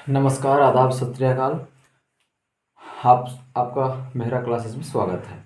नमस्कार, आदाब, सत श्री अकाल। आपका मेहरा क्लासेस में स्वागत है।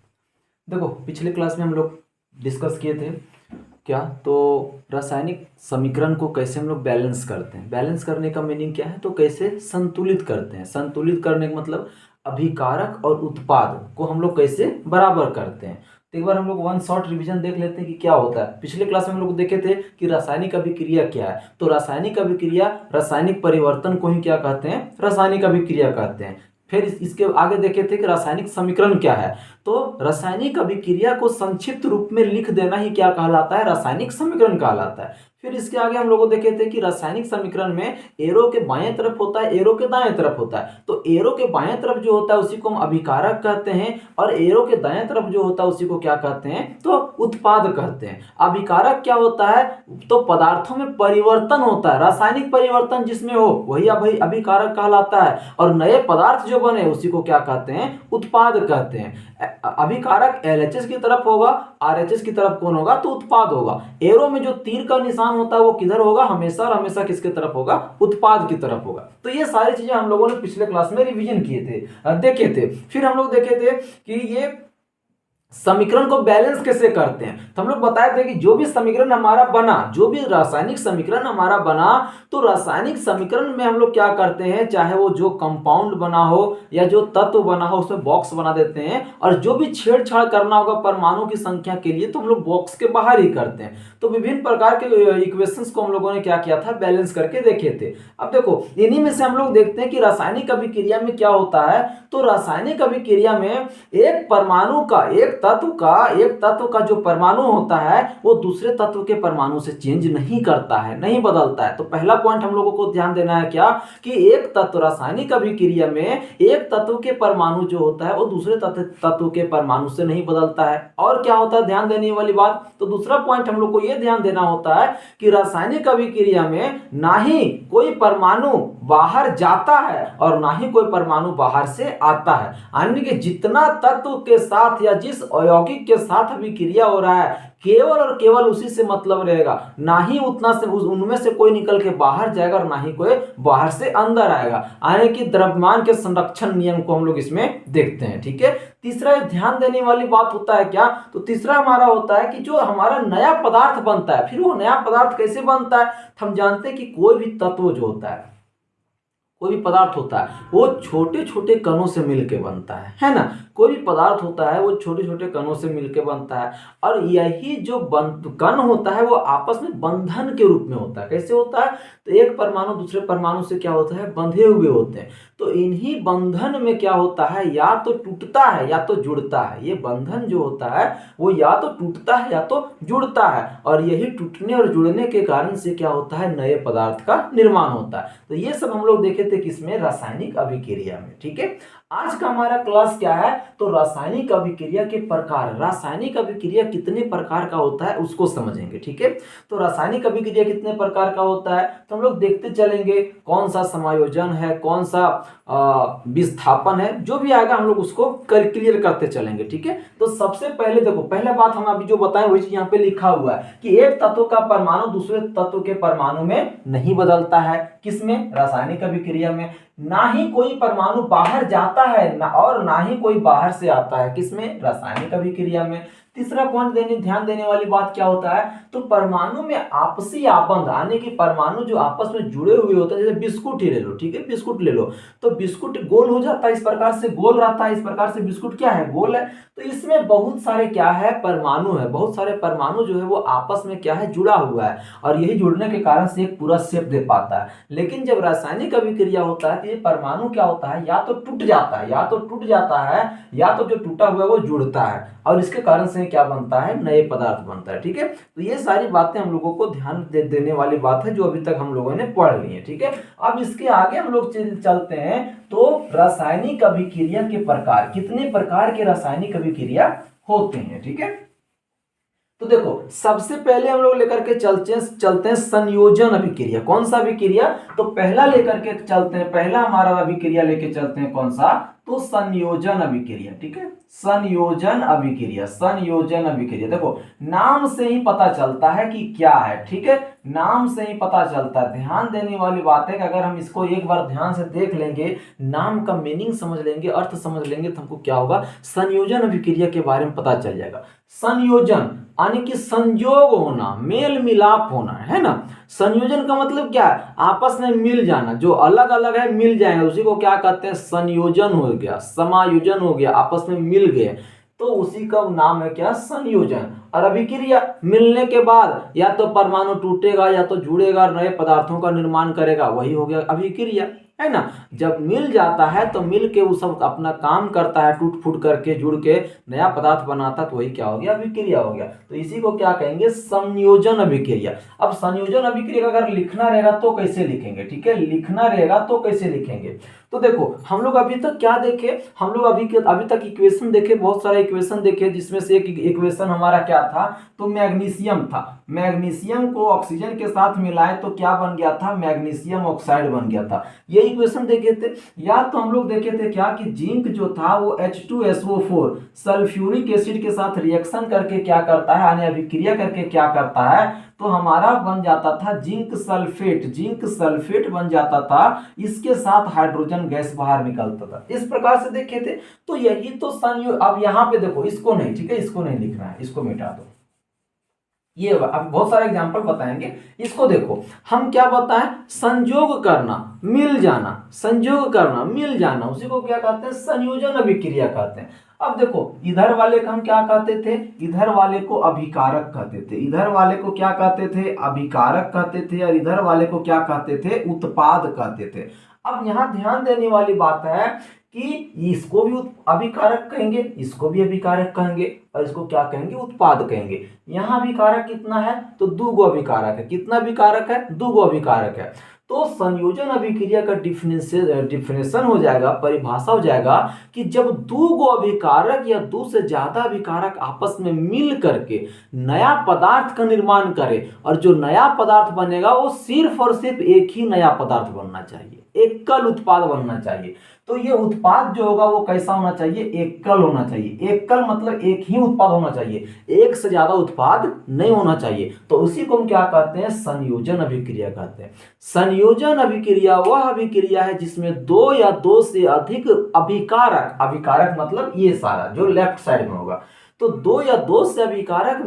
देखो, पिछले क्लास में हम लोग डिस्कस किए थे क्या, तो रासायनिक समीकरण को कैसे हम लोग बैलेंस करते हैं। बैलेंस करने का मीनिंग क्या है, तो कैसे संतुलित करते हैं। संतुलित करने का मतलब अभिकारक और उत्पाद को हम लोग कैसे बराबर करते हैं। तो एक बार हम लोग वन शॉर्ट रिवीजन देख लेते हैं कि क्या होता है। पिछले क्लास में हम लोग देखे थे कि रासायनिक अभिक्रिया क्या है। तो रासायनिक अभिक्रिया, रासायनिक परिवर्तन को ही क्या कहते हैं, रासायनिक अभिक्रिया कहते हैं। फिर इसके आगे देखे थे कि रासायनिक समीकरण क्या है। तो रासायनिक अभिक्रिया को संक्षिप्त रूप में लिख देना ही क्या कहलाता है, रासायनिक समीकरण कहलाता है। फिर इसके आगे हम लोग देखे थे कि रासायनिक समीकरण में एरो के बाएं तरफ होता है, एरो के दाएं तरफ होता है। तो एरो के बाएं तरफ जो होता है उसी को हम अभिकारक कहते हैं, और एरो के दाएं तरफ जो होता है उसी को क्या कहते हैं, तो उत्पाद कहते हैं। अभिकारक क्या होता है, तो पदार्थों में परिवर्तन होता है, रासायनिक परिवर्तन जिसमें हो वही अभिकारक कहलाता है। और नए पदार्थ जो बने उसी को क्या कहते हैं, उत्पाद कहते हैं। अभिकारक LHS की तरफ होगा, RHS की तरफ कौन होगा, तो उत्पाद होगा। एरो में जो तीर का निशान होता है वो किधर होगा, हमेशा और हमेशा किसके तरफ होगा, उत्पाद की तरफ होगा। तो ये सारी चीजें हम लोगों ने पिछले क्लास में रिवीजन किए थे, देखे थे। फिर हम लोग देखे थे कि ये समीकरण को बैलेंस कैसे करते हैं। तो हम लोग बताए थे कि जो भी समीकरण हमारा बना, जो भी रासायनिक समीकरण हमारा बना, तो रासायनिक समीकरण में हम लोग क्या करते हैं, चाहे वो जो कंपाउंड बना हो या जो तत्व बना हो उसमें बॉक्स बना देते हैं। और जो भी छेड़छाड़ करना होगा परमाणु की संख्या के लिए तो हम लोग बॉक्स के बाहर ही करते हैं। तो विभिन्न प्रकार के इक्वेशंस को हम लोगों ने क्या किया था, बैलेंस करके देखे थे। अब देखो, इन्हीं में से हम लोग देखते हैं कि रासायनिक अभिक्रिया में क्या होता है। तो रासायनिक अभिक्रिया में एक परमाणु का, एक तत्व का जो परमाणु होता है वो दूसरे तत्व के परमाणु से चेंज नहीं करता है, नहीं बदलता है। तो पहला पॉइंट हम लोगों को ध्यान देना है क्या, कि एक तत्व, रासायनिक अभिक्रिया में एक तत्व के परमाणु जो होता है वो दूसरे तत्व के परमाणु से नहीं बदलता है। और क्या होता है ध्यान देने वाली बात, तो दूसरा पॉइंट हम लोग को यह ध्यान देना होता है कि रासायनिक अभिक्रिया में ना ही कोई परमाणु बाहर जाता है और ना ही कोई परमाणु बाहर से आता है। यानी कि जितना तत्व के साथ या जिस यौगिक के साथ अभिक्रिया हो रहा है केवल और केवल उसी से मतलब रहेगा, ना ही उतना से उनमें से कोई निकल के बाहर जाएगा और ना ही कोई बाहर से अंदर आएगा। यानी कि द्रव्यमान के संरक्षण नियम को हम लोग इसमें देखते हैं। ठीक है, तीसरा ध्यान देने वाली बात होता है क्या, तो तीसरा हमारा होता है कि जो हमारा नया पदार्थ बनता है, फिर वो नया पदार्थ कैसे बनता है। हम जानते हैं कि कोई भी तत्व जो होता है, कोई भी पदार्थ होता है वो छोटे छोटे कणों से मिलके बनता है ना। कोई भी पदार्थ होता है वो छोटे छोटे कणों से मिलके बनता है, और यही जो कण होता है वो आपस में बंधन के रूप में होता है। कैसे होता है, तो एक परमाणु दूसरे परमाणु से क्या होता है, बंधे हुए होते हैं। तो इन्हीं बंधन में क्या होता है, या तो टूटता है या तो जुड़ता है। ये बंधन जो होता है वो या तो टूटता है या तो जुड़ता है, और यही टूटने और जुड़ने के कारण से क्या होता है, नए पदार्थ का निर्माण होता है। तो ये सब हम लोग देखे थे किसमें, रासायनिक अभिक्रिया में। ठीक है, आज का हमारा क्लास क्या है, तो रासायनिक अभिक्रिया के प्रकार, रासायनिक अभिक्रिया कितने प्रकार का होता है उसको समझेंगे। ठीक है, तो रासायनिक अभिक्रिया कितने प्रकार का होता है तो हम लोग देखते चलेंगे, कौन सा समायोजन है, कौन सा विस्थापन है, जो भी आएगा हम लोग उसको क्लियर करते चलेंगे। ठीक है, तो सबसे पहले देखो, पहला बात हम अभी जो बताएं वही चीज यहाँ पे लिखा हुआ है कि एक तत्व का परमाणु दूसरे तत्व के परमाणु में नहीं बदलता है। किसमें, रासायनिक अभिक्रिया में। ना ही कोई परमाणु बाहर जाता है और ना ही कोई बाहर से आता है। किसमें, रासायनिक अभिक्रिया में। तीसरा पॉइंट ध्यान देने वाली बात क्या होता है, तो परमाणु में आपसी आबंध, यानी कि परमाणु जो आपस में जुड़े हुए होते हैं। जैसे बिस्कुट ही ले लो, ठीक है, बिस्कुट ले लो, तो बिस्कुट गोल हो जाता है, इस प्रकार से गोल रहता है, इस प्रकार से बिस्कुट क्या है, गोल है। तो इसमें बहुत सारे क्या है, परमाणु है, बहुत सारे परमाणु जो है वो आपस में क्या है, जुड़ा हुआ है, और यही जुड़ने के कारण से एक पूरा शेप दे पाता है। लेकिन जब रासायनिक अभिक्रिया होता है तो ये परमाणु क्या होता है, या तो टूट जाता है, या तो जो टूटा हुआ है वो जुड़ता है, और इसके कारण से क्या बनता है, नए पदार्थ बनता है। ठीक है, तो ये सारी बातें हम लोगों को ध्यान देने वाली बात है जो अभी तक हम लोगों ने पढ़ ली है। ठीक है, अब इसके आगे हम लोग चलते हैं, तो रासायनिक अभिक्रिया के प्रकार, कितने प्रकार के रासायनिक अभिक्रिया होते हैं। ठीक है, तो देखो सबसे पहले हम लोग लेकर के चलते हैं संयोजन अभिक्रिया। कौन सा अभिक्रिया, तो पहला लेकर के चलते हैं, पहला हमारा अभिक्रिया लेके चलते हैं कौन सा, तो संयोजन अभिक्रिया, ठीक है, संयोजन अभिक्रिया, संयोजन अभिक्रिया। देखो नाम से ही पता चलता है कि क्या है, ठीक है, नाम से ही पता चलता है। ध्यान देने वाली बात है कि अगर हम इसको एक बार ध्यान से देख लेंगे, नाम का मीनिंग समझ लेंगे, अर्थ समझ लेंगे, तो हमको क्या होगा, संयोजन अभिक्रिया के बारे में पता चल जाएगा। संयोजन यानी कि संयोग होना, मेल मिलाप होना, है ना। संयोजन का मतलब क्या है, आपस में मिल जाना, जो अलग अलग है मिल जाएंगे, उसी को क्या कहते हैं, संयोजन हो गया, समायोजन हो गया, आपस में मिल गए, तो उसी का नाम है क्या, संयोजन। और अभिक्रिया, मिलने के बाद या तो परमाणु टूटेगा या तो जुड़ेगा, नए पदार्थों का निर्माण करेगा, वही हो गया अभिक्रिया, है ना। जब मिल जाता है तो मिल के वो सब अपना काम करता है, टूट फूट करके जुड़ के नया पदार्थ बनाता है, तो वही क्या हो गया, अभिक्रिया हो गया। तो इसी को क्या कहेंगे, संयोजन अभिक्रिया। अब संयोजन अभिक्रिया अगर लिखना रहेगा तो कैसे लिखेंगे, ठीक है, लिखना रहेगा तो कैसे लिखेंगे। तो देखो हम लोग अभी तक क्या देखे, हम लोग अभी तक इक्वेशन देखे, बहुत सारे इक्वेशन देखे, जिसमें से एक इक्वेशन हमारा क्या था, तो मैग्नीशियम था। मैग्नीशियम को ऑक्सीजन के साथ मिलाए तो क्या बन गया था, मैग्नीशियम ऑक्साइड बन गया था, ये इक्वेशन देखे थे। या तो हम लोग देखे थे क्या कि जिंक जो था वो H2SO4 सल्फ्यूरिक एसिड के साथ रिएक्शन करके क्या करता है, यानी अभिक्रिया करके क्या करता है, तो हमारा बन जाता था जिंक सल्फेट, जिंक सल्फेट बन जाता था, इसके साथ हाइड्रोजन गैस बाहर निकलता था। इस प्रकार से देखे थे। तो यही तो संयोग। अब यहां पे देखो, इसको नहीं, ठीक है, इसको नहीं लिखना है, इसको मिटा दो। ये अब बहुत सारे एग्जांपल बताएंगे, इसको देखो। हम क्या बताएं, संयोग करना, मिल जाना, संयोग करना, मिल जाना, उसी को क्या कहते हैं, संयोजन अभिक्रिया कहते हैं। अब देखो इधर वाले को हम क्या कहते थे, इधर वाले को अभिकारक कहते थे, इधर वाले को क्या कहते थे, अभिकारक कहते थे, और इधर वाले को क्या कहते थे, उत्पाद कहते थे। अब यहाँ ध्यान देने वाली बात है कि इसको भी अभिकारक कहेंगे, इसको भी अभिकारक कहेंगे, और इसको क्या कहेंगे, उत्पाद कहेंगे। यहाँ अभिकारक कितना है, तो दो गो अभिकारक है, कितना अभिकारक है, दो गो अभिकारक है। तो संयोजन अभिक्रिया का डिफिनेशन हो जाएगा, परिभाषा हो जाएगा कि जब दो गो अभिकारक या दो से ज्यादा अभिकारक आपस में मिल करके नया पदार्थ का निर्माण करे, और जो नया पदार्थ बनेगा वो सिर्फ और सिर्फ एक ही नया पदार्थ बनना चाहिए, एकल उत्पाद बनना चाहिए। तो ये उत्पाद जो होगा वो कैसा होना चाहिए, एकल होना चाहिए। एकल मतलब एक ही उत्पाद होना चाहिए, एक से ज्यादा उत्पाद नहीं होना चाहिए। तो उसी को हम क्या कहते हैं, संयोजन अभिक्रिया कहते हैं। संयोजन अभिक्रिया वह अभिक्रिया है जिसमें दो या दो से अधिक अभिकारक, अभिकारक मतलब ये सारा जो लेफ्ट साइड में होगा, तो दो या दो से अभिकारक,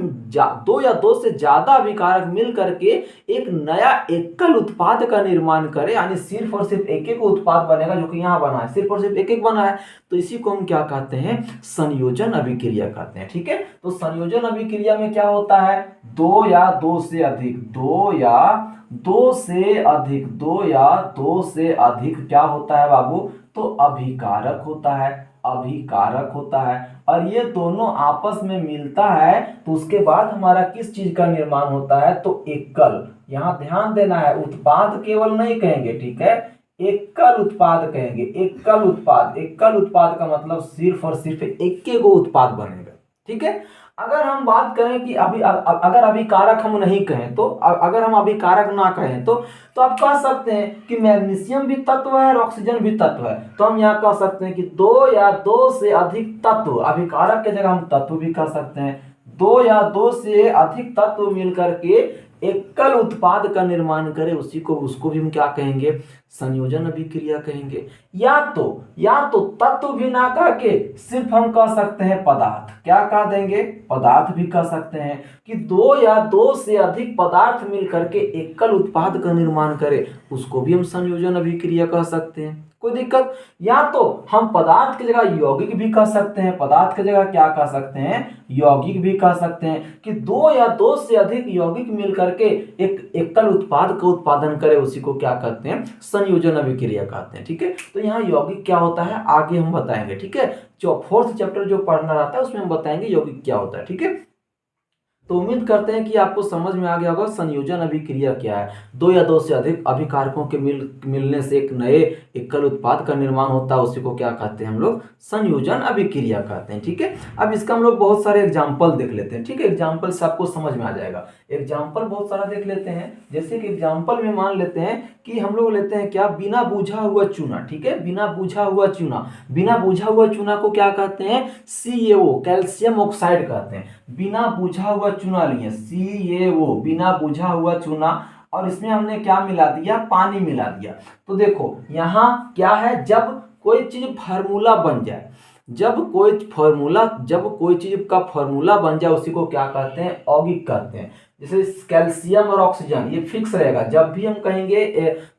दो या दो से ज्यादा अभिकारक मिल करके एक नया एकल उत्पाद का निर्माण करे, यानी सिर्फ और सिर्फ एक एक उत्पाद बनेगा, जो कि यहाँ बना है, सिर्फ और सिर्फ एक एक बना है, तो इसी को हम क्या कहते हैं, संयोजन अभिक्रिया कहते हैं, ठीक है। तो संयोजन अभिक्रिया में क्या होता है, दो या दो से अधिक, दो या दो से अधिक, दो या दो से अधिक क्या होता है बाबू, तो अभिकारक होता है, अभिकारक होता है। और ये दोनों आपस में मिलता है तो उसके बाद हमारा किस चीज का निर्माण होता है, तो एकल। यहां ध्यान देना है, उत्पाद केवल नहीं कहेंगे, ठीक है, एकल उत्पाद कहेंगे, एकल उत्पाद। एकल उत्पाद का मतलब सिर्फ और सिर्फ एक गो उत्पाद बनेगा, ठीक है। अगर हम बात करें कि अगर अभिकारक हम नहीं कहें, तो अगर हम अभिकारक ना कहें तो आप कह सकते हैं कि मैग्नीशियम भी तत्व है और ऑक्सीजन भी तत्व है, तो हम यहाँ कह सकते हैं कि दो या दो से अधिक तत्व, अभिकारक के जगह हम तत्व भी कह सकते हैं, दो या दो से अधिक तत्व मिलकर के एकल उत्पाद का निर्माण करे, उसको भी हम क्या कहेंगे, संयोजन अभिक्रिया कहेंगे। या तो तत्व भी ना कह के सिर्फ हम कह सकते हैं पदार्थ, क्या कह देंगे, पदार्थ भी कह सकते हैं कि दो या दो से अधिक पदार्थ मिल करके एकल उत्पाद का निर्माण करे, उसको भी हम संयोजन अभिक्रिया कह सकते हैं, कोई दिक्कत। या तो हम पदार्थ की जगह यौगिक भी कह सकते हैं, पदार्थ की जगह क्या कह सकते हैं, यौगिक भी कह सकते हैं कि दो या दो से अधिक यौगिक मिल करके एक एकल उत्पाद का उत्पादन करे, उसी को क्या कहते हैं, संयोजन अभिक्रिया कहते हैं, ठीक है। तो यहाँ यौगिक क्या होता है आगे हम बताएंगे, ठीक है, जो फोर्थ चैप्टर जो पढ़ना रहता है उसमें हम बताएंगे यौगिक क्या होता है, ठीक है। तो उम्मीद करते हैं कि आपको समझ में आ गया होगा संयोजन अभिक्रिया क्या है। दो या दो से अधिक अभिकारकों के मिलने से एक नए एकल उत्पाद का निर्माण होता है, उसी को क्या कहते हैं हम लोग, संयोजन अभिक्रिया कहते हैं। ठीक है, अब इसका हम लोग बहुत सारे एग्जाम्पल देख लेते हैं। ठीक है, एग्जाम्पल से आपको समझ में आ जाएगा। एग्जाम्पल बहुत सारा देख लेते हैं। जैसे कि एग्जाम्पल में मान लेते हैं कि हम लोग लेते हैं क्या, बिना बुझा हुआ चूना। ठीक है, बिना बुझा हुआ चूना, बिना बुझा हुआ चूना को क्या कहते हैं, CaO, कैल्शियम ऑक्साइड कहते हैं। बिना बुझा हुआ चूना लिए, CaO, बिना बुझा हुआ चूना, और इसमें हमने क्या मिला दिया, पानी मिला दिया। तो देखो यहाँ क्या है, जब कोई चीज फार्मूला बन जाए, जब कोई चीज का फार्मूला बन जाए उसी को क्या कहते हैं, यौगिक कहते हैं। जैसे कैल्शियम और ऑक्सीजन ये फिक्स रहेगा। जब भी हम कहेंगे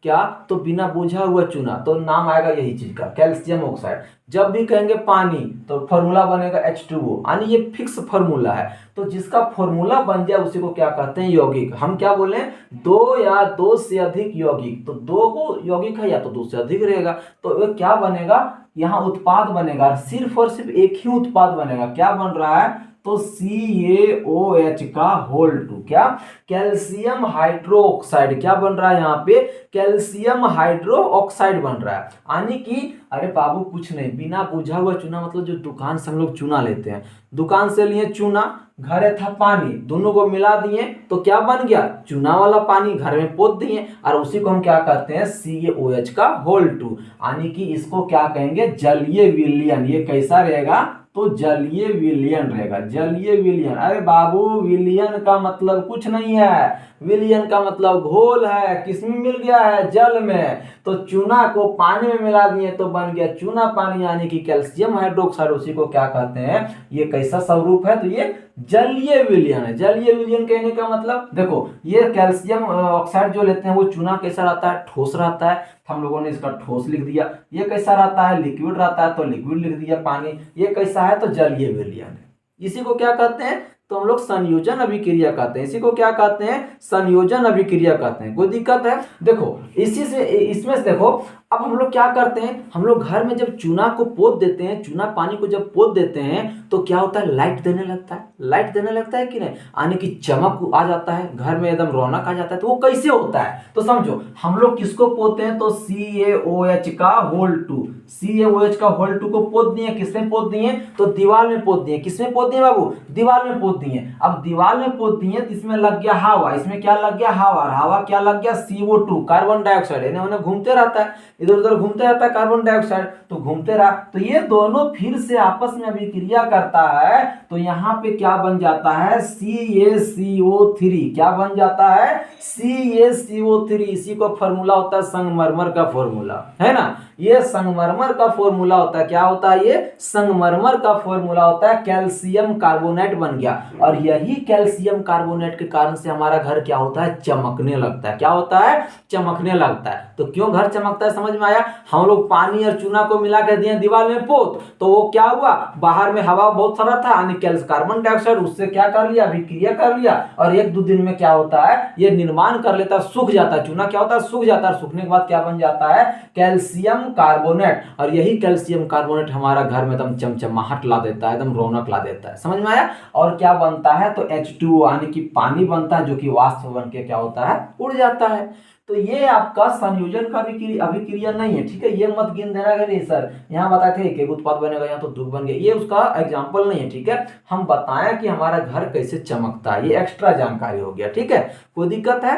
क्या, तो बिना बुझा हुआ चूना, तो नाम आएगा यही चीज का, कैल्शियम ऑक्साइड। जब भी कहेंगे पानी, तो फार्मूला बनेगा H2O, यानी ये फिक्स फार्मूला है। तो जिसका फार्मूला बन जाए उसी को क्या कहते हैं, यौगिक। हम क्या बोले, दो या दो से अधिक यौगिक, तो दो को यौगिक है या तो दो से अधिक रहेगा, तो ये क्या बनेगा, यहाँ उत्पाद बनेगा, सिर्फ और सिर्फ एक ही उत्पाद बनेगा। क्या बन रहा है, तो CaOH का होल 2, क्या, कैल्शियम हाइड्रोक्साइड। क्या बन रहा है यहाँ पे, कैल्शियम हाइड्रोक्साइड बन रहा है। यानी कि अरे बाबू कुछ नहीं, बिना बुझा हुआ चूना मतलब जो दुकान से हम लोग चूना लेते हैं, दुकान से लिए चूना, घरे था पानी, दोनों को मिला दिए तो क्या बन गया, चूना वाला पानी घर में पोत दिए, और उसी को हम क्या कहते हैं, CaOH का होल 2। यानी कि इसको क्या कहेंगे, जलीय विलयन। ये कैसा रहेगा, तो जलीय विलयन रहेगा, जलीय विलयन। अरे बाबू विलयन का मतलब कुछ नहीं है, विलयन का मतलब घोल है। किसमें मिल गया है, जल में। तो चूना को पानी में मिला दिए तो बन गया चूना पानी, यानी कि कैल्शियम हाइड्रोक्साइड, उसी को क्या कहते हैं, ये कैसा स्वरूप है, तो ये जलीय विलयन है। जलीय विलयन कहने का मतलब देखो, ये कैल्शियम ऑक्साइड जो लेते हैं वो चूना कैसा रहता है, ठोस रहता है, हम लोगों ने इसका ठोस लिख दिया। ये कैसा रहता है, लिक्विड रहता है, तो लिक्विड लिख दिया पानी। ये कैसा है, तो जलीय विलयन है। इसी को क्या कहते हैं, तो हम लोग संयोजन अभिक्रिया कहते हैं। इसी को क्या कहते हैं, संयोजन अभिक्रिया कहते हैं। कोई दिक्कत है, देखो इसी से, इसमें से देखो, अब हम लोग क्या करते हैं, हम लोग घर में जब चूना को पोत देते हैं, चूना पानी को जब पोत देते हैं तो क्या होता है, लाइट देने लगता है, लाइट देने लगता है कि नहीं, आने की चमक आ जाता है, घर में एकदम रौनक आ जाता है। तो वो कैसे होता है, तो समझो, हम लोग किसको पोते हैं, तो CaOH का होल 2, CaOH का होल 2 को पोत दिए। किसमें पोत दिए, तो दीवार में पोत दिए। किसमें पोत दिए बाबू, दीवार में पोत दिए। अब दीवार में पोत दिए तो इसमें लग गया हवा, इसमें क्या लग गया, हवा। हवा क्या लग गया, CO2, कार्बन डाइऑक्साइड। इन्हें उन्हें घूमते रहता है, इधर उधर घूमते रहता है कार्बन डाइऑक्साइड, तो घूमते रहा, तो ये दोनों फिर से आपस में अभिक्रिया करता है। तो यहाँ पे क्या बन जाता है, CaCO3। क्या बन जाता है, CaCO3। इसी को फॉर्मूला होता है संगमरमर का फॉर्मूला, है ना। ये संगमरमर का फॉर्मूला होता है, क्या होता है, ये संगमरमर का फॉर्मूला होता है, कैल्शियम कार्बोनेट बन गया। और यही कैल्शियम कार्बोनेट के कारण से हमारा घर क्या होता है, चमकने लगता है। क्या होता है, चमकने लगता है। तो क्यों घर चमकता है, समझ में आया। हम लोग पानी और चूना को मिला कर दिए दीवार में पोत, तो वो क्या हुआ, बाहर में हवा बहुत सारा था, यानी कार्बन डाइऑक्साइड, उससे क्या कर लिया, अभिक्रिया कर लिया, और एक दो दिन में क्या होता है, ये निर्माण कर लेता है, सूख जाता है। चूना क्या होता है, सूख जाता है। सूखने के बाद क्या बन जाता है, कैल्शियम कार्बोनेट। और यही कैल्शियम कार्बोनेट हमारा घर में एकदम चमचमाहट ला देता है, एकदम रौनक ला देता है। समझ में आया। और क्या बनता है, तो H2O, यानी कि पानी बनता है, जो कि वाष्प बन के क्या होता है, उड़ जाता है। तो ये आपका संयोजन का अभिक्रिया नहीं है। ठीक है, ये मत गिन देना कि नहीं सर यहाँ बताए थे एक उत्पाद बनेगा, यहाँ तो दो बन गए, ये उसका एग्जाम्पल नहीं है। ठीक है, हम बताएं कि हमारा घर कैसे चमकता है, ये एक्स्ट्रा जानकारी हो गया। ठीक है, कोई दिक्कत है,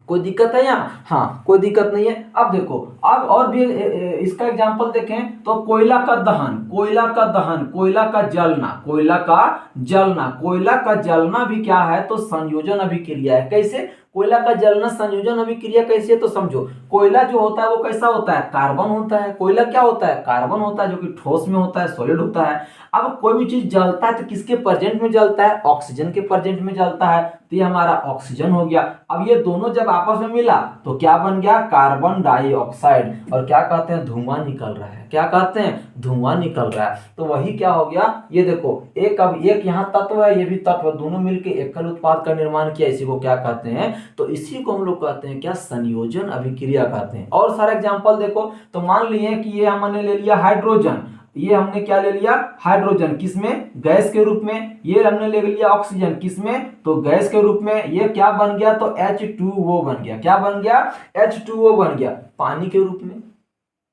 कोई दिक्कत है यहाँ, हाँ कोई दिक्कत नहीं है। अब देखो, अब और भी इसका एग्जांपल देखें तो कोयला का दहन, कोयला का दहन, कोयला का जलना, कोयला का जलना, कोयला का जलना भी क्या है, तो संयोजन अभिक्रिया है। कैसे, कोयला का जलना संयोजन अभिक्रिया कैसे है, तो समझो, कोयला जो होता है वो कैसा होता है, कार्बन होता है। कोयला क्या होता है, कार्बन होता है, जो कि ठोस में होता है, सॉलिड होता है। अब कोई भी चीज जलता है तो किसके प्रेजेंट में जलता है, ऑक्सीजन के प्रेजेंट में जलता है, तो ये हमारा ऑक्सीजन हो गया। अब ये दोनों जब आपस में मिला तो क्या बन गया, कार्बन डाइऑक्साइड। और क्या कहते हैं, धुआं निकल रहा है। क्या कहते हैं, धुआं निकल रहा है। तो वही क्या हो गया, ये देखो, एक अब एक यहाँ तत्व है, ये भी तत्व, दोनों मिलकर एकल उत्पाद का निर्माण किया। इसी को क्या कहते हैं, तो इसी को हम लोग कहते हैं क्या, संयोजन अभिक्रिया कहते हैं। और सारे एग्जांपल देखो, तो मान लिए कि ये हमने ले लिया हाइड्रोजन, ये हमने क्या ले लिया, हाइड्रोजन, किसमें, गैस के रूप में। ये हमने ले लिया ऑक्सीजन, किसमें, तो गैस के रूप में। ये क्या बन गया, तो H2O बन गया। क्या बन गया, H2O बन गया, पानी के रूप में,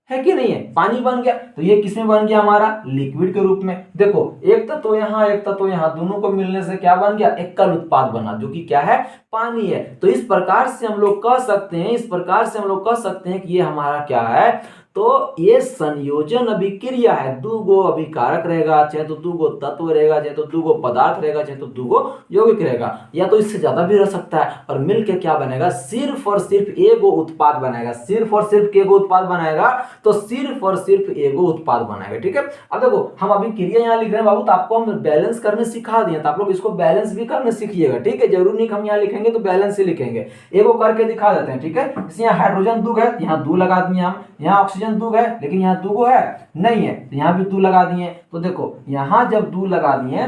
है कि नहीं है, पानी बन गया। तो ये किसमें बन गया, हमारा लिक्विड के रूप में। देखो एक तत्व यहाँ एक तत्व यहाँ, दोनों को मिलने से क्या बन गया, एकल उत्पाद बना, जो कि क्या है, पानी है। तो इस प्रकार से हम लोग कह सकते हैं, इस प्रकार से हम लोग कह सकते हैं कि ये हमारा क्या है, तो ये संयोजन अभिक्रिया है। दूगो अभिकारक रहेगा, चाहे तो दूगो तत्व रहेगा, चाहे तो दूगो पदार्थ रहेगा, चाहे तो दूगो यौगिक रहेगा, या तो इससे ज्यादा भी रह सकता है। और मिलके क्या बनेगा, सिर्फ और सिर्फ एगो उत्पाद बनाएगा, सिर्फ और सिर्फ एगो उत्पाद बनाएगा, तो सिर्फ और सिर्फ एगो उत्पाद बनाएगा। ठीक है, अब देखो हम अभिक्रिया यहाँ लिख रहे हैं बाबू, तो आपको हम बैलेंस करने सिखा दिए, तो आप लोग इसको बैलेंस भी करने सीखिएगा। ठीक है, जरूरी नहीं कि हम यहाँ लिखेंगे तो बैलेंस ही लिखेंगे, एगो करके दिखा देते हैं। ठीक है, जैसे यहाँ हाइड्रोजन दू है, यहाँ दू लगा दिए हम, यहाँ ऑक्सीजन दू है, लेकिन यहाँ दूगो है नहीं है, तो यहाँ भी दू लगा दिए। तो देखो यहाँ जब दू लगा दिए,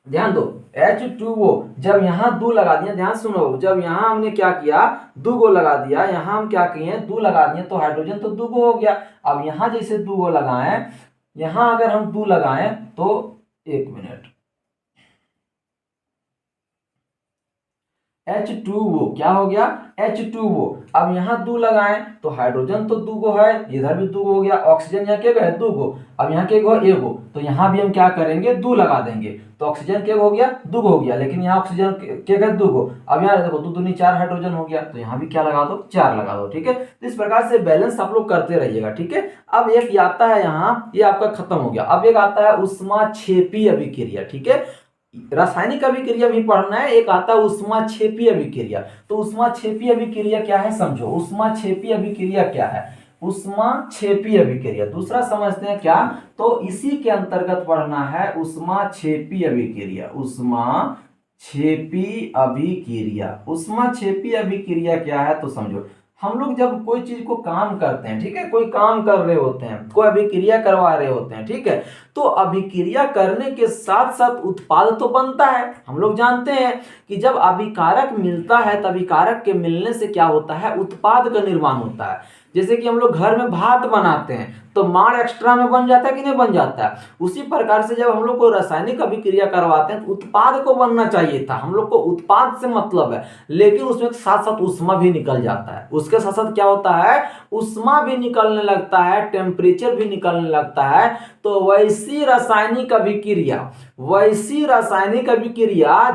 ध्यान दो, H2O जब यहाँ दू लगा दिए, ध्यान सुनो, जब यहाँ हमने क्या किया, दूगो लगा दिया, यहाँ हम क्या किए, दू लगा दिए, तो हाइड्रोजन तो दूगो हो गया। अब यहाँ जैसे दूगो लगाएं, यहाँ अगर हम दू लगाएं तो एक मिनट, H2O क्या हो गया, H2O। अब यहाँ दू लगाएं तो हाइड्रोजन तो दूगो है, इधर भी दूगो हो गया, ऑक्सीजन यहाँ क्या है, दूगो। अब यहाँ क्या एगो, तो यहाँ भी हम क्या करेंगे, दू लगा देंगे, तो ऑक्सीजन क्या हो गया, दूगो हो गया, लेकिन यहाँ ऑक्सीजन क्या है, दूगो। अब यहाँ देखो दू दूनी चार हाइड्रोजन हो गया, तो यहाँ भी क्या लगा दो, चार लगा दो। ठीक है, तो इस प्रकार से बैलेंस आप लोग करते रहिएगा। ठीक है, अब एक आता है यहाँ, ये आपका खत्म हो गया। अब एक आता है ऊष्माक्षेपी अभिक्रिया। ठीक है, रासायनिक अभिक्रिया भी पढ़ना है, एक आता है ऊष्माक्षेपी अभिक्रिया। तो ऊष्माक्षेपी अभिक्रिया क्या है, समझो, ऊष्माक्षेपी अभिक्रिया क्या है, ऊष्माक्षेपी अभिक्रिया दूसरा समझते हैं क्या, तो इसी के अंतर्गत पढ़ना है ऊष्माक्षेपी अभिक्रिया। ऊष्माक्षेपी अभिक्रिया, ऊष्माक्षेपी अभिक्रिया क्या है, तो समझो, हम लोग जब कोई चीज को काम करते हैं, ठीक है, कोई काम कर रहे होते हैं, कोई अभिक्रिया करवा रहे होते हैं, ठीक है, तो अभिक्रिया करने के साथ साथ उत्पाद तो बनता है। हम लोग जानते हैं कि जब अभिकारक मिलता है, तब अभिकारक के मिलने से क्या होता है, उत्पाद का निर्माण होता है। जैसे कि हम लोग घर में भात बनाते हैं तो माड़ एक्स्ट्रा में बन जाता है कि नहीं बन जाता है, उसी प्रकार से जब हम लोग को रासायनिक अभिक्रिया करवाते हैं तो उत्पाद को बनना चाहिए था, हम लोग को उत्पाद से मतलब है, लेकिन उसमें साथ साथ ऊष्मा भी निकल जाता है। उसके साथ साथ क्या होता है, ऊष्मा भी निकलने लगता है, टेम्परेचर भी निकलने लगता है। तो वैसी रासायनिक अभिक्रिया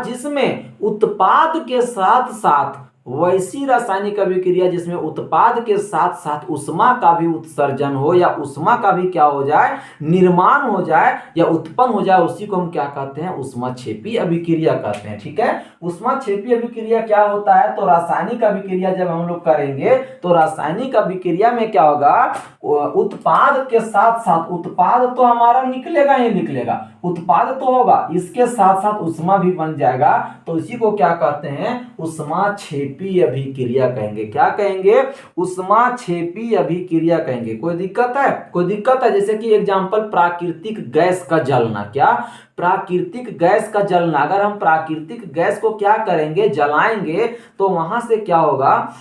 जिसमें उत्पाद के साथ साथ, वैसी रासायनिक अभिक्रिया जिसमें उत्पाद के साथ साथ ऊष्मा का भी उत्सर्जन हो, या ऊष्मा का भी क्या हो जाए, निर्माण हो जाए या उत्पन्न हो जाए, उसी को हम क्या कहते हैं, ऊष्माक्षेपी अभिक्रिया कहते हैं। ठीक है, ऊष्माक्षेपी अभिक्रिया क्या होता है, तो रासायनिक अभिक्रिया जब हम लोग करेंगे तो रासायनिक अभिक्रिया में क्या होगा, उत्पाद के साथ साथ, उत्पाद तो हमारा निकलेगा ही निकलेगा, उत्पाद तो होगा, इसके साथ साथ ऊष्मा भी बन जाएगा, तो इसी को क्या कहते हैं, ऊष्माक्षेपी अभिक्रिया कहेंगे। क्या कहेंगे, ऊष्माक्षेपी अभिक्रिया कहेंगे। कोई दिक्कत है, कोई दिक्कत है, जैसे कि एग्जांपल प्राकृतिक गैस का जलना, क्या, प्राकृतिक गैस का जलना, अगर हम प्राकृतिक गैस को क्या करेंगे, जलाएंगे, तो वहां से क्या होगा,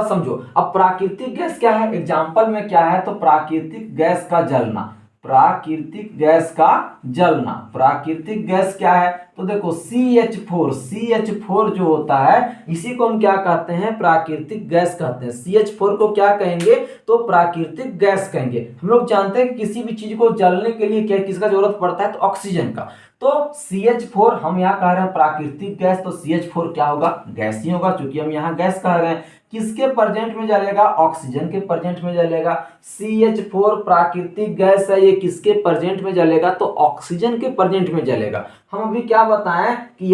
समझो। अब प्राकृतिक गैस क्या है, एग्जांपल में क्या है, तो प्राकृतिक गैस का जलना, प्राकृतिक गैस का जलना, प्राकृतिक गैस क्या है, तो देखो CH4 जो होता है, इसी को हम क्या कहते हैं, प्राकृतिक गैस कहते हैं। CH4 को क्या कहेंगे, तो प्राकृतिक गैस कहेंगे। हम लोग जानते हैं कि किसी भी चीज को जलने के लिए क्या, किसका जरूरत पड़ता है, तो ऑक्सीजन का। तो CH4 हम यहाँ कह रहे हैं प्राकृतिक गैस, तो CH4 क्या होगा, गैस ही होगा, क्योंकि हम यहाँ गैस कह रहे हैं। किसके प्रेजेंट में जलेगा, ऑक्सीजन के प्रेजेंट में जलेगा। CH4 प्राकृतिक गैस है, ये किसके प्रेजेंट में जलेगा, तो ऑक्सीजन के प्रेजेंट में जलेगा। हम अभी क्या बताएं कि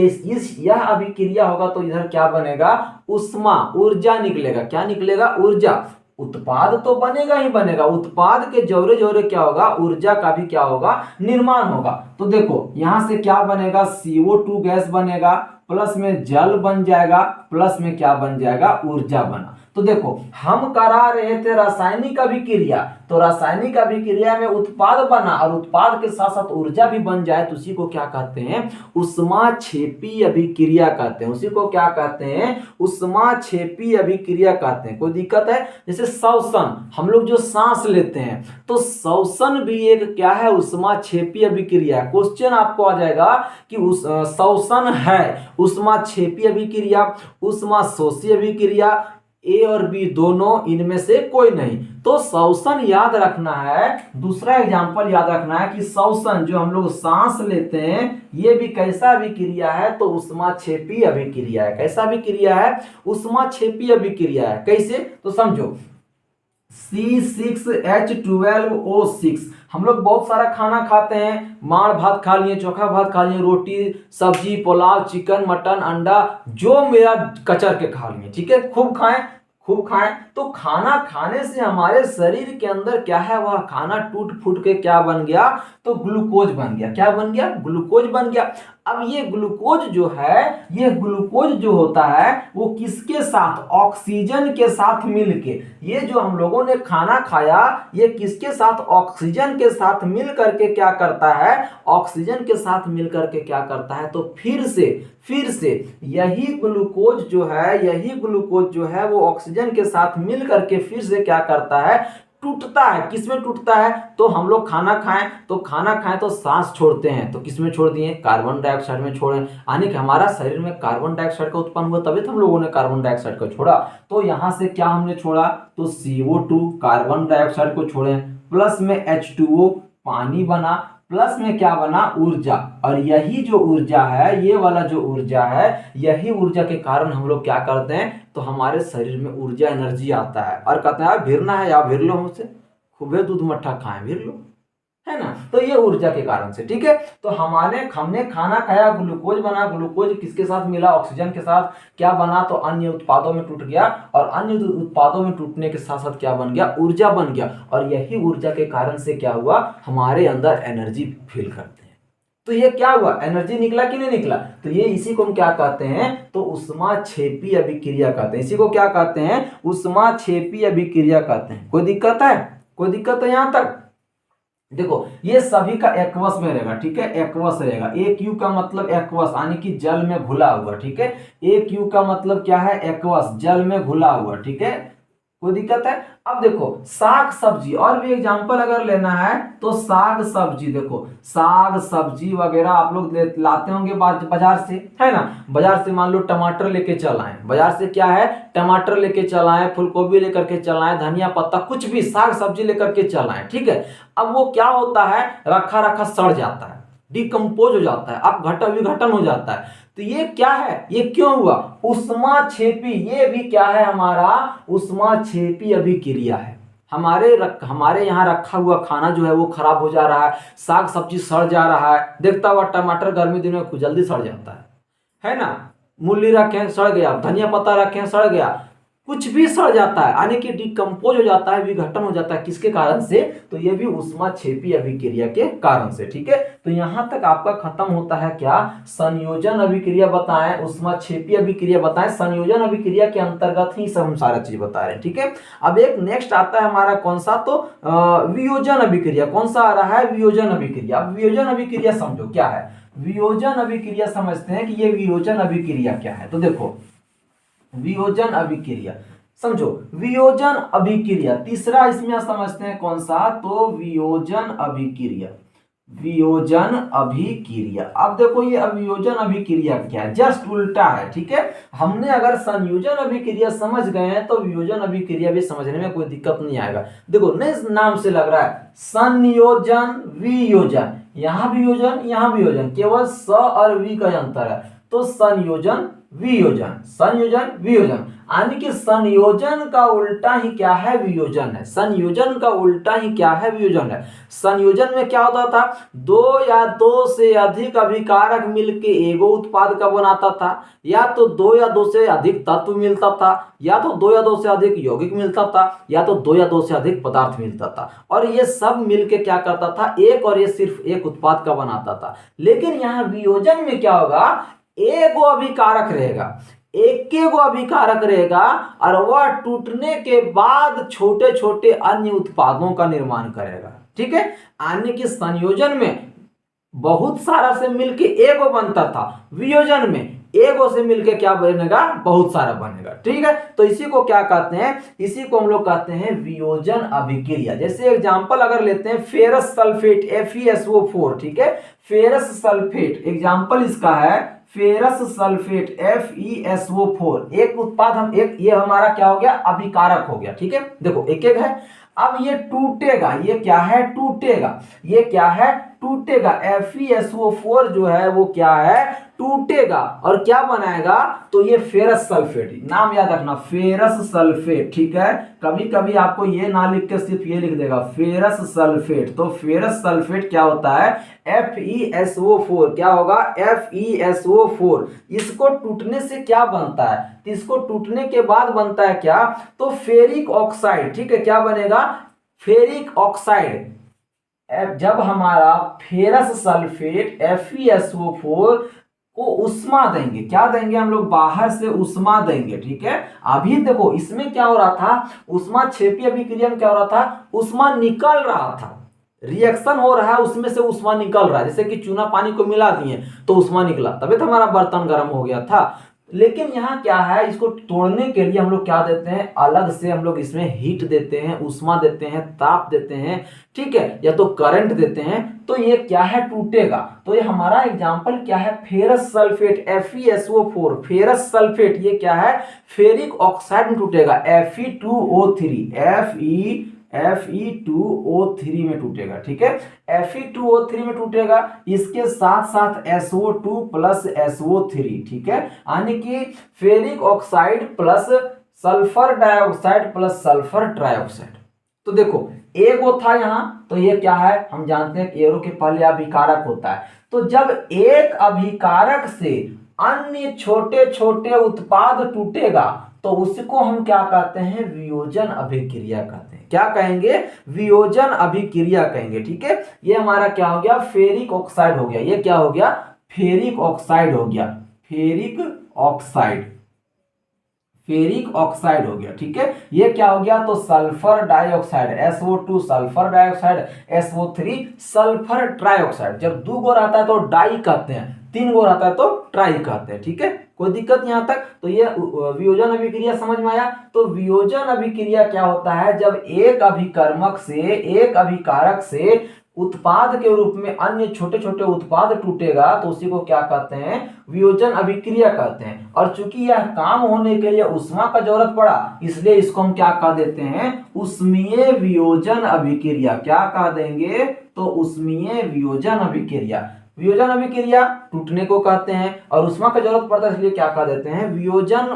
यह अभिक्रिया होगा तो इधर क्या बनेगा, ऊष्मा, ऊर्जा निकलेगा। क्या निकलेगा, ऊर्जा। उत्पाद तो बनेगा ही बनेगा, उत्पाद के जोरे जोरे क्या होगा, ऊर्जा का भी क्या होगा, निर्माण होगा। तो देखो यहां से क्या बनेगा, CO2 गैस बनेगा, प्लस में जल बन जाएगा, प्लस में क्या बन जाएगा, ऊर्जा बना। तो देखो हम करा रहे थे रासायनिक अभिक्रिया, तो रासायनिक अभिक्रिया में उत्पाद बना और उत्पाद के साथ साथ ऊर्जा भी बन जाए तो उसी को क्या कहते हैं, ऊष्माक्षेपी अभिक्रिया कहते हैं। उसी को क्या कहते हैं, ऊष्माक्षेपी अभिक्रिया कहते हैं। कोई दिक्कत है? जैसे श्वसन, हम लोग जो सांस लेते हैं तो श्वसन भी एक क्या है, ऊष्माक्षेपी अभिक्रिया। क्वेश्चन आपको आ जाएगा कि श्वसन है ऊष्माक्षेपी अभिक्रिया, ऊष्माशोषी अभिक्रिया, ए और बी दोनों, इनमें से कोई नहीं। तो श्वसन याद रखना है। दूसरा एग्जांपल याद रखना है कि श्वसन जो हम लोग सांस लेते हैं ये भी कैसा अभिक्रिया है, तो ऊष्माक्षेपी अभिक्रिया है। कैसा अभिक्रिया है? ऊष्माक्षेपी अभिक्रिया है। कैसे? तो समझो C6H12O6, हम लोग बहुत सारा खाना खाते हैं, माड़ भात खा लिए, चोखा भात खा लिए, रोटी सब्जी पुलाव चिकन मटन अंडा जो मेरा कचर के खा लिए, ठीक है, खूब खाएं खूब खाएं। तो खाना खाने से हमारे शरीर के अंदर क्या है, वह खाना टूट फूट के क्या बन गया, तो ग्लूकोज बन गया। क्या बन गया? ग्लूकोज बन गया। अब ये ग्लूकोज जो है, ये ग्लूकोज जो होता है वो किसके साथ, ऑक्सीजन के साथ मिलके, ये जो हम लोगों ने खाना खाया ये किसके साथ, ऑक्सीजन के साथ मिल करके क्या करता है, ऑक्सीजन के साथ मिल करके क्या करता है, तो फिर से यही ग्लूकोज जो है, यही ग्लूकोज जो है वो ऑक्सीजन के साथ मिल करके फिर से क्या करता है, टूटता है। किसमें टूटता है? तो हम लोग खाना खाएं तो सांस छोड़ते हैं, तो किसमें छोड़ दिए, कार्बन डाइऑक्साइड में छोड़े। यानी कि हमारा शरीर में कार्बन डाइऑक्साइड का उत्पन्न हुआ तभी तो हम लोगों ने कार्बन डाइऑक्साइड को छोड़ा। तो यहां से क्या हमने छोड़ा, तो CO2 कार्बन डाइऑक्साइड को छोड़े, प्लस में H2O पानी बना, प्लस में क्या बना, ऊर्जा। और यही जो ऊर्जा है, ये वाला जो ऊर्जा है, यही ऊर्जा के कारण हम लोग क्या करते हैं, तो हमारे शरीर में ऊर्जा एनर्जी आता है। और कहते हैं भिरना है या भिर लो हमसे, खूबे दूध मट्ठा खाएं भिर लो, है ना। तो ये ऊर्जा के कारण से, ठीक है। तो हमने खाना खाया, ग्लूकोज बना, ग्लूकोज किसके साथ मिला, ऑक्सीजन के साथ, क्या बना, तो अन्य उत्पादों में टूट गया, और अन्य उत्पादों में टूटने के साथ साथ क्या बन गया, ऊर्जा बन गया। और यही ऊर्जा के कारण से क्या हुआ, हमारे अंदर एनर्जी फील करते हैं। तो ये क्या हुआ, एनर्जी निकला कि नहीं निकला, तो ये इसी को हम क्या कहते हैं, तो ऊष्माक्षेपी अभिक्रिया कहते हैं। इसी को क्या कहते हैं, ऊष्माक्षेपी अभिक्रिया कहते हैं। कोई दिक्कत है? कोई दिक्कत है यहां तक? देखो ये सभी का एक्वस में रहेगा, ठीक है, एक्वस रहेगा। AQ का मतलब एक्वस यानी कि जल में घुला हुआ, ठीक है। AQ का मतलब क्या है, एक्वस, जल में घुला हुआ, ठीक है। कोई दिक्कत है? अब देखो साग सब्जी, और भी एग्जांपल अगर लेना है तो साग सब्जी, देखो साग सब्जी वगैरह आप लोग लाते होंगे बाजार से, है ना। बाजार से मान लो टमाटर लेके चल आए, बाजार से क्या है, टमाटर लेके चल आए, फूलगोभी लेकर के चल आए, धनिया पत्ता, कुछ भी साग सब्जी लेकर के चल आए, ठीक है। अब वो क्या होता है, रखा रखा सड़ जाता है, डिकम्पोज हो जाता है, अब विघटन हो जाता है। तो ये क्या है, ये क्यों हुआ, ऊष्माक्षेपी, ये भी क्या है हमारा, ऊष्माक्षेपी अभिक्रिया है। हमारे यहाँ रखा हुआ खाना जो है वो खराब हो जा रहा है, साग सब्जी सड़ जा रहा है। देखता हुआ टमाटर गर्मी दिनों में जल्दी सड़ जाता है ना। मूली रखे सड़ गया, धनिया पत्ता रखे सड़ गया, कुछ भी सड़ जाता है, यानी कि डिकम्पोज हो जाता है, विघटन हो जाता है। किसके कारण से, तो ये भी ऊष्माक्षेपी अभिक्रिया के कारण से, ठीक है। तो यहां तक आपका खत्म होता है क्या, संयोजन अभिक्रिया बताएं, ऊष्माक्षेपी अभिक्रिया बताएं, संयोजन अभिक्रिया के अंतर्गत ही सब हम सारा चीज बता रहे हैं, ठीक है। अब एक नेक्स्ट आता है हमारा कौन सा, तो वियोजन अभिक्रिया। कौन सा आ रहा है, वियोजन अभिक्रिया। अब वियोजन अभिक्रिया समझो क्या है, वियोजन अभिक्रिया समझते हैं कि ये वियोजन अभिक्रिया क्या है। तो देखो वियोजन अभिक्रिया समझो, वियोजन अभिक्रिया तीसरा इसमें समझते हैं कौन सा, तो वियोजन अभिक्रिया। वियोजन अभिक्रिया, अब देखो ये वियोजन अभिक्रिया क्या है, जस्ट उल्टा है, ठीक है। हमने अगर संयोजन अभिक्रिया समझ गए हैं तो वियोजन अभिक्रिया भी समझने में कोई दिक्कत नहीं आएगा। देखो नए नाम से लग रहा है संयोजन वियोजन, यहाँ वियोजन यहाँ वियोजन, केवल स और वी का अंतर है। तो संयोजन वियोजन, संयोजन वियोजन, यानी कि संयोजन का उल्टा ही क्या है, वियोजन है। संयोजन का उल्टा ही क्या है, वियोजन है। संयोजन में क्या होता था, दो या दो से अधिक अभिकारक मिलके एगो उत्पाद का बनाता था, या तो दो या दो से अधिक तत्व मिलता था, या तो दो या दो से अधिक यौगिक मिलता था, या तो दो या दो से अधिक पदार्थ मिलता था, और ये सब मिलके क्या करता था, एक और ये सिर्फ एक उत्पाद का बनाता था। लेकिन यहाँ वियोजन में क्या होगा, एगो अभिकारक रहेगा, एक गो अभिकारक रहेगा और वह टूटने के बाद छोटे छोटे अन्य उत्पादों का निर्माण करेगा। ठीक है, अन्य के संयोजन में बहुत सारा से मिलके एगो बनता था, वियोजन में एगो से मिलके क्या बनेगा, बहुत सारा बनेगा। ठीक है, तो इसी को क्या कहते हैं, इसी को हम लोग कहते हैं वियोजन अभिक्रिया। जैसे एग्जांपल अगर लेते हैं फेरस सल्फेट FeSO4, ठीक है, फेरस सल्फेट एग्जांपल इसका है फेरस सल्फेट FeSO4, एक उत्पाद हम एक ये हमारा क्या हो गया, अभिकारक हो गया। ठीक है, देखो एक एक है, अब ये टूटेगा, ये क्या है, टूटेगा, ये क्या है, टूटेगा। FeSO4 जो है वो क्या है, टूटेगा और क्या बनाएगा, तो ये फेरस सल्फेट, नाम याद रखना फेरस सल्फेट। ठीक है, कभी कभी आपको ये ना लिख के सिर्फ ये लिख देगा फेरस सल्फेट, तो फेरस सल्फेट क्या होता है, FeSO4 क्या होगा, FeSO4। इसको टूटने से क्या बनता है, तो इसको टूटने के बाद बनता है क्या, तो फेरिक ऑक्साइड। ठीक है, क्या बनेगा, फेरिक ऑक्साइड। जब हमारा फेरस सल्फेट FeSO4 को उष्मा देंगे, क्या देंगे हम लोग, बाहर से उष्मा देंगे। ठीक है, अभी देखो इसमें क्या हो रहा था, उष्मा क्षेपी अभिक्रिया में क्या हो रहा था, उष्मा निकल रहा था, रिएक्शन हो रहा है, उसमें से उष्मा निकल रहा है। जैसे कि चूना पानी को मिला दिए तो उष्मा निकला, तभी तो हमारा बर्तन गर्म हो गया था। लेकिन यहाँ क्या है, इसको तोड़ने के लिए हम लोग क्या देते हैं, अलग से हम लोग इसमें हीट देते हैं, उष्मा देते हैं, ताप देते हैं। ठीक है, या तो करंट देते हैं, तो ये क्या है, टूटेगा। तो ये हमारा एग्जांपल क्या है, ferrous sulphate FeSO4, ferrous sulphate ये क्या है, फेरिक ऑक्साइड में टूटेगा, Fe2O3 Fe2O3 में टूटेगा। ठीक है, Fe2O3 में टूटेगा, इसके साथ साथ SO2 प्लस SO3। ठीक है, यानी कि ferric oxide plus sulphur dioxide plus sulphur trioxide. तो देखो एगो था यहाँ, तो ये क्या है, हम जानते हैं एरो के पहले अभिकारक होता है। तो जब एक अभिकारक से अन्य छोटे छोटे उत्पाद टूटेगा तो उसको हम क्या कहते हैं, वियोजन अभिक्रिया कहते हैं। क्या कहेंगे, वियोजन अभिक्रिया कहेंगे। ठीक है, ये हमारा क्या हो गया, फेरिक ऑक्साइड हो गया, ये क्या हो गया, फेरिक ऑक्साइड हो गया, फेरिक ऑक्साइड, फेरिक ऑक्साइड हो गया। ठीक है, ये क्या हो गया, तो sulphur dioxide, SO2 sulphur dioxide, SO3 sulphur trioxide. जब दो गो रहता है तो डाई कहते हैं, तीन गो रहता है तो ट्राई कहते हैं। ठीक है, कोई दिक्कत यहां तक, तो ये वियोजन अभिक्रिया समझ में आया। तो वियोजन अभिक्रिया क्या होता है, जब एक अभिकर्मक से, एक अभिकारक से उत्पाद के रूप में अन्य छोटे छोटे उत्पाद टूटेगा तो उसी को क्या कहते हैं, वियोजन अभिक्रिया कहते हैं। और चूंकि यह काम होने के लिए उष्मा का जरूरत पड़ा, इसलिए इसको हम क्या कह देते हैं, उष्मीय वियोजन अभिक्रिया। क्या कह देंगे, तो उष्मीय वियोजन अभिक्रिया। वियोजन अभिक्रिया टूटने को कहते हैं और उष्मा का जरूरत पड़ता है, इसलिए क्या कह देते हैं, वियोजन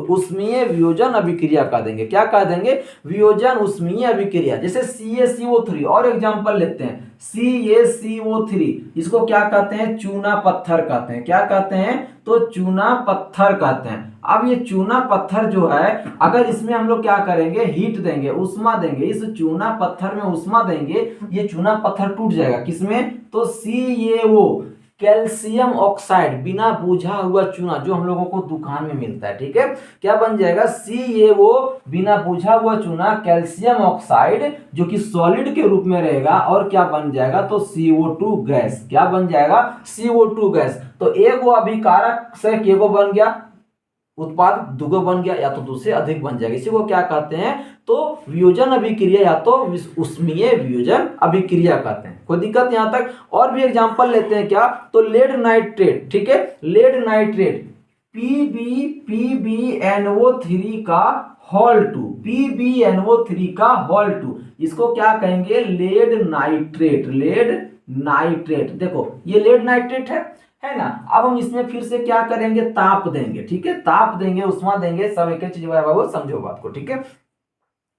उष्मीय वियोजन अभिक्रिया कह देंगे। क्या कह देंगे, वियोजन उष्मीय अभिक्रिया। जैसे CaCO3 और एग्जांपल लेते हैं, CaCO3 इसको क्या कहते हैं, चूना पत्थर कहते हैं। क्या कहते हैं, तो चूना पत्थर कहते हैं। अब ये चूना पत्थर जो है, अगर इसमें हम लोग क्या करेंगे, हीट देंगे, उष्मा देंगे, इस चूना पत्थर में उष्मा देंगे, ये चूना पत्थर टूट जाएगा। किसमें, तो CaO कैल्शियम ऑक्साइड, बिना बुझा हुआ चूना जो हम लोगों को दुकान में मिलता है। ठीक है, क्या बन जाएगा, CaO बिना बुझा हुआ चूना कैल्शियम ऑक्साइड जो कि सॉलिड के रूप में रहेगा, और क्या बन जाएगा, तो CO2 गैस। क्या बन जाएगा, CO2 गैस। तो एगो अभिकारक से केगो बन गया उत्पाद, दुगो बन गया, या तो दो से अधिक बन जाएगा। इसी को क्या कहते हैं, तो वियोजन अभिक्रिया या तो उष्मीय वियोजन अभिक्रिया कहते हैं। कोई दिक्कत यहां तक। और भी एग्जांपल लेते हैं क्या, तो लेड नाइट्रेट। ठीक है, लेड नाइट्रेट PbNO3 का होल 2, PbNO3 का होल 2, इसको क्या कहेंगे, लेड नाइट्रेट। लेड नाइट्रेट, देखो ये लेड नाइट्रेट है ना। अब हम इसमें फिर से क्या करेंगे, ताप देंगे। ठीक है, ताप देंगे, उष्मा देंगे, सब एक चीज बाबू समझो बात को। ठीक है,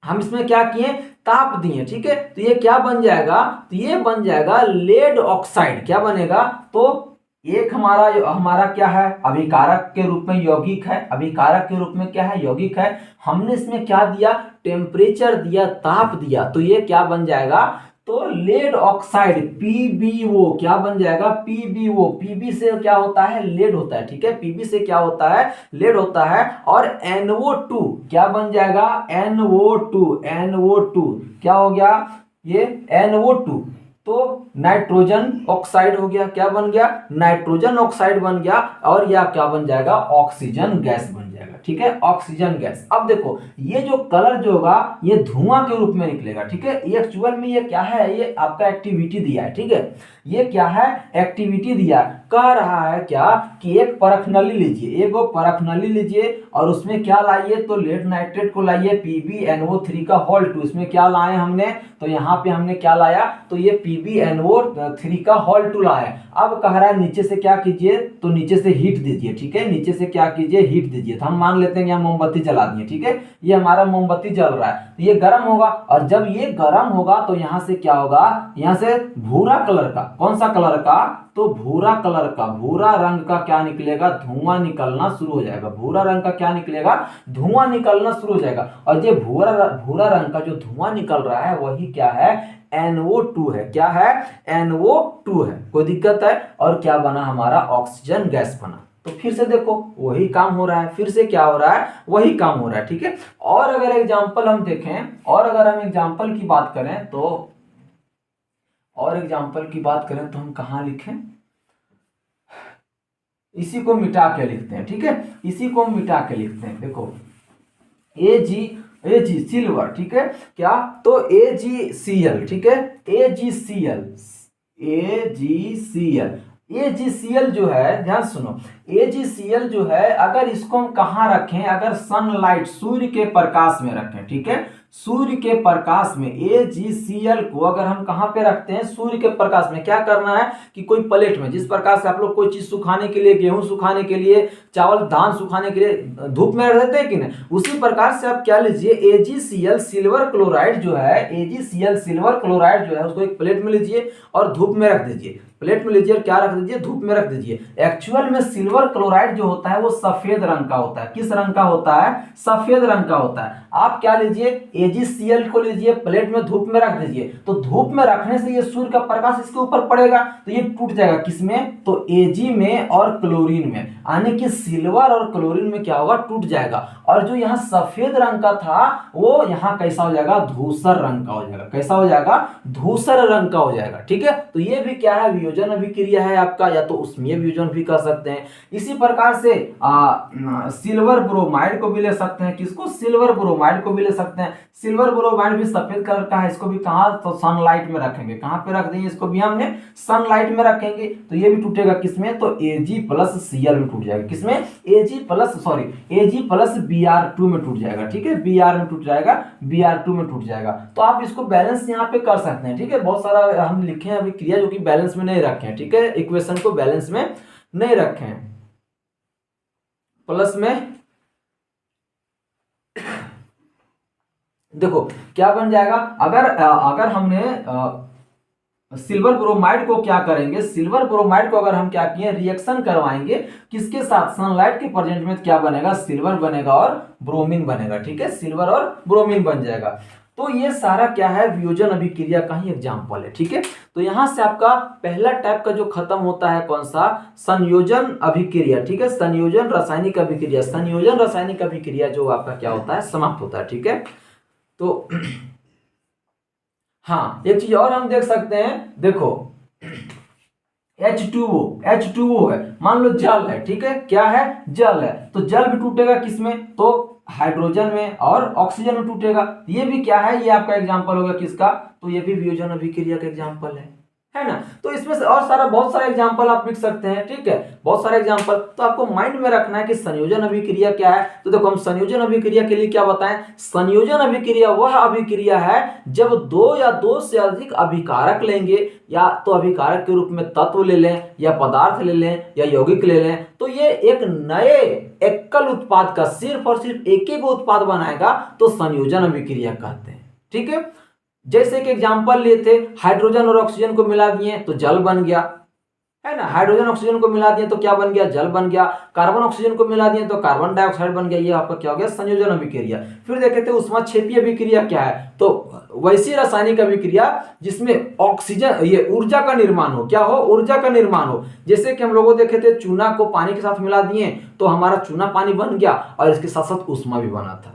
हम इसमें क्या किए, ताप दिए। ठीक है, तो ये क्या बन जाएगा, तो ये बन जाएगा लेड ऑक्साइड। क्या बनेगा, तो एक हमारा क्या है, अभिकारक के रूप में यौगिक है, अभिकारक के रूप में क्या है, यौगिक है। हमने इसमें क्या दिया, टेम्परेचर दिया, ताप दिया, तो ये क्या बन जाएगा, तो लेड ऑक्साइड PbO क्या बन जाएगा, PbO। Pb से क्या होता है, लेड होता है, ठीक है, Pb से क्या होता है, लेड होता है। और NO2 क्या बन जाएगा, NO2 क्या हो गया, ये NO2 तो नाइट्रोजन ऑक्साइड हो गया, क्या बन गया, नाइट्रोजन ऑक्साइड बन गया। और यह क्या बन जाएगा, ऑक्सीजन गैस बन जाएगा, ठीक है, ऑक्सीजन गैस। अब देखो ये जो कलर जो होगा ये धुआं के रूप में निकलेगा, ठीक है। ये एक्चुअल में ये क्या है, ये आपका एक्टिविटी दिया है, ठीक है, ये क्या है, एक्टिविटी दिया, कह रहा है क्या कि एक परख नली लीजिए, एक वो परख नली लीजिए और उसमें क्या लाइए, तो लेड नाइट्रेट को लाइए PbNO3 का होल 2। इसमें क्या लाए हमने, तो यहाँ पे हमने क्या लाया, तो ये PbNO3 का होल 2 लाया। अब कह रहा है नीचे से क्या कीजिए, तो नीचे से हीट दीजिए, ठीक है, नीचे से क्या कीजिए, हीट दीजिए। तो हम मान लेते हैं यहाँ मोमबत्ती जला दिए, ठीक है, ये हमारा मोमबत्ती जल रहा है, तो ये गर्म होगा। और जब ये गर्म होगा तो यहाँ से क्या होगा, यहाँ से भूरा कलर का, कौन सा कलर का, तो भूरा कलर का, भूरा रंग का क्या निकलेगा, धुआं निकलना शुरू हो जाएगा। भूरा रंग का क्या निकलेगा, धुआं निकलना शुरू हो जाएगा। और ये भूरा रंग का जो धुआं निकल रहा है वही क्या है, NO2 है, क्या है, NO2 है। कोई दिक्कत है, और क्या बना हमारा, ऑक्सीजन गैस बना। तो फिर से देखो वही काम हो रहा है, फिर से क्या हो रहा है, वही काम हो रहा है, ठीक है। और अगर एग्जांपल हम देखें, और अगर हम एग्जांपल की बात करें तो, और एग्जांपल की बात करें तो हम कहाँ लिखें, इसी को मिटा के लिखते हैं, ठीक है, इसी को मिटा के लिखते हैं। देखो Ag सिल्वर, ठीक है, क्या, तो AgCl, ठीक है, AgCl जो है, ध्यान सुनो, AgCl जो है अगर इसको हम कहाँ रखें, अगर सनलाइट, सूर्य के प्रकाश में रखें, ठीक है, सूर्य के प्रकाश में AgCl को अगर हम कहाँ पे रखते हैं, सूर्य के प्रकाश में। क्या करना है कि कोई प्लेट में, जिस प्रकार से आप लोग कोई चीज सुखाने के लिए, गेहूं सुखाने के लिए, चावल धान सुखाने के लिए धूप में रहते हैं कि नहीं, उसी प्रकार से आप क्या लीजिए, AgCl सिल्वर क्लोराइड जो है, AgCl सिल्वर क्लोराइड जो है उसको एक प्लेट में लीजिए और धूप में रख दीजिए, प्लेट में लीजिए और क्या रख दीजिए, धूप में रख दीजिए। एक्चुअल में सिल्वर क्लोराइड जो होता है वो सफेद रंग का होता है। किस रंग का होता है, सफेद रंग का होता है। आप क्या लीजिए, AgCl को लीजिए, प्लेट में धूप में रख दीजिए, तो धूप में रखने से ये सूर्य का प्रकाश इसके ऊपर पड़ेगा तो ये टूट जाएगा। किसमें, तो Ag में और क्लोरीन में, यानी कि सिल्वर और क्लोरीन में क्या होगा, टूट जाएगा। और जो यहाँ सफेद रंग का था वो यहाँ कैसा हो जाएगा, धूसर रंग का हो जाएगा। कैसा हो जाएगा, धूसर रंग का हो जाएगा, ठीक है। तो ये भी क्या है, वियोजन अभिक्रिया है आपका, या तो उसमें वियोजन भी कर सकते हैं। इसी प्रकार से सिल्वर ब्रोमाइड को भी ले सकते हैं। किसको, सिल्वर ब्रोमाइड को भी ले सकते हैं। सिल्वर ब्रोमाइड भी सफेद कलर का है, इसको भी कहाँ, तो सनलाइट में रखेंगे। कहाँ पे रख देंगे, इसको भी हमने सनलाइट में रखेंगे तो ये भी टूटेगा। किसमें, तो Ag+Cl में टूट जाएगा। किसमें, Ag+Br2 में टूट जाएगा, ठीक है, Br में टूट जाएगा, Br2 में टूट जाएगा। तो आप इसको बैलेंस यहाँ पे कर सकते हैं, ठीक है। बहुत सारा हम लिखे हैं अभिक्रिया जो कि बैलेंस में नहीं रखे हैं, ठीक है, इक्वेशन को बैलेंस में नहीं रखे हैं, प्लस में। देखो क्या बन जाएगा, अगर हमने सिल्वर ब्रोमाइड को क्या करेंगे, सिल्वर ब्रोमाइड को अगर हम क्या किए, रिएक्शन करवाएंगे किसके साथ, सनलाइट के प्रेजेंट में, क्या बनेगा, सिल्वर बनेगा और ब्रोमीन बनेगा, ठीक है, सिल्वर और ब्रोमीन बन जाएगा। तो ये सारा क्या है, वियोजन अभिक्रिया का ही एग्जांपल है, ठीक है। तो यहां से आपका पहला टाइप का जो खत्म होता है, कौन सा, संयोजन अभिक्रिया, ठीक है, संयोजन रासायनिक अभिक्रिया। संयोजन रासायनिक अभिक्रिया जो आपका क्या होता है, समाप्त होता है, ठीक है। तो हाँ, एक चीज और हम देख सकते हैं, देखो H2O है, मान लो जल है, ठीक है, क्या है, जल है, तो जल भी टूटेगा किसमें, तो हाइड्रोजन में और ऑक्सीजन में टूटेगा। ये भी क्या है, ये आपका एग्जांपल होगा किसका, तो ये भी वियोजन अभिक्रिया का एग्जांपल है ना। तो इसमें से और बहुत सारे एग्जांपल आप लिख सकते हैं, ठीक है, बहुत सारे एग्जांपल। तो आपको माइंड में रखना है कि संयोजन अभिक्रिया क्या है। तो देखो हम संयोजन अभिक्रिया के लिए क्या बताएं, संयोजन अभिक्रिया वह अभिक्रिया है जब दो या दो से अधिक अभिकारक लेंगे, या तो अभिकारक के रूप में तत्व ले लें, या पदार्थ ले लें, या यौगिक ले लें, तो ये एक नए एकल उत्पाद का सिर्फ और सिर्फ एक ही उत्पाद बनाएगा, तो संयोजन अभिक्रिया कहते हैं, ठीक है। जैसे कि एग्जांपल लिए थे, हाइड्रोजन और ऑक्सीजन को मिला दिए तो जल बन गया, है ना। हाइड्रोजन ऑक्सीजन को मिला दिए तो क्या बन गया, जल बन गया। कार्बन ऑक्सीजन को मिला दिए तो कार्बन डाइऑक्साइड बन गया। ये आपका क्या हो गया, संयोजन अभिक्रिया। फिर देखे थे ऊष्माक्षेपीय अभिक्रिया क्या है, तो वैसी रासायनिक अभिक्रिया जिसमें ऑक्सीजन, ये ऊर्जा का निर्माण हो, क्या हो, ऊर्जा का निर्माण हो। जैसे कि हम लोगों देखे थे चूना को पानी के साथ मिला दिए तो हमारा चूना पानी बन गया और इसके साथ साथ ऊष्मा भी बना था,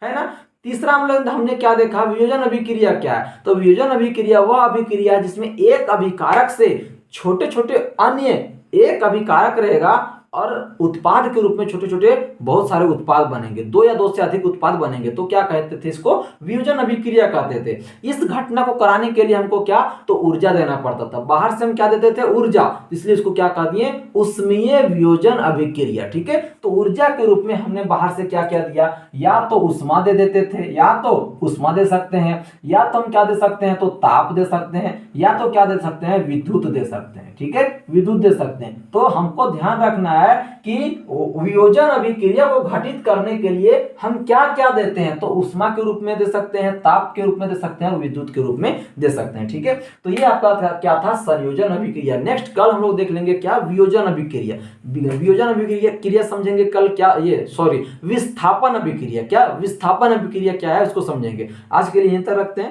है ना। तीसरा हमने क्या देखा, वियोजन अभिक्रिया क्या है, तो वियोजन अभिक्रिया वह अभिक्रिया जिसमें एक अभिकारक से छोटे छोटे अन्य एक अभिकारक रहेगा और उत्पाद के रूप में छोटे छोटे बहुत सारे उत्पाद बनेंगे, दो या दो से अधिक उत्पाद बनेंगे, तो क्या कहते थे, इसको वियोजन अभिक्रिया कहते थे। इस घटना को कराने के लिए हमको क्या, तो ऊर्जा देना पड़ता था। बाहर से हम क्या देते थे, ऊर्जा, इसलिए इसको क्या कह दिए, उष्मीय वियोजन अभिक्रिया। ठीक है, तो ऊर्जा के रूप में हमने बाहर से क्या क्या दिया, या तो उष्मा दे देते थे, या तो उष्मा दे सकते हैं, या तो हम क्या दे सकते हैं, तो ताप दे सकते हैं, या तो क्या दे सकते हैं, विद्युत दे सकते हैं। ठीक है, विद्युत दे सकते हैं। तो हमको ध्यान रखना है कि वियोजन अभिक्रिया को घटित करने के लिए हम क्या क्या देते हैं, तो उष्मा के रूप में दे सकते हैं, ताप के रूप में दे सकते हैं, विद्युत के रूप में दे सकते हैं। ठीक है, तो ये आपका क्या था, संयोजन अभिक्रिया। नेक्स्ट कल हम लोग देख लेंगे क्या, वियोजन अभिक्रिया। वियोजन अभिक्रिया समझेंगे कल, क्या ये सॉरी विस्थापन अभिक्रिया, क्या विस्थापन अभिक्रिया क्या है उसको समझेंगे। आज के लिए यहीं तक रखते हैं।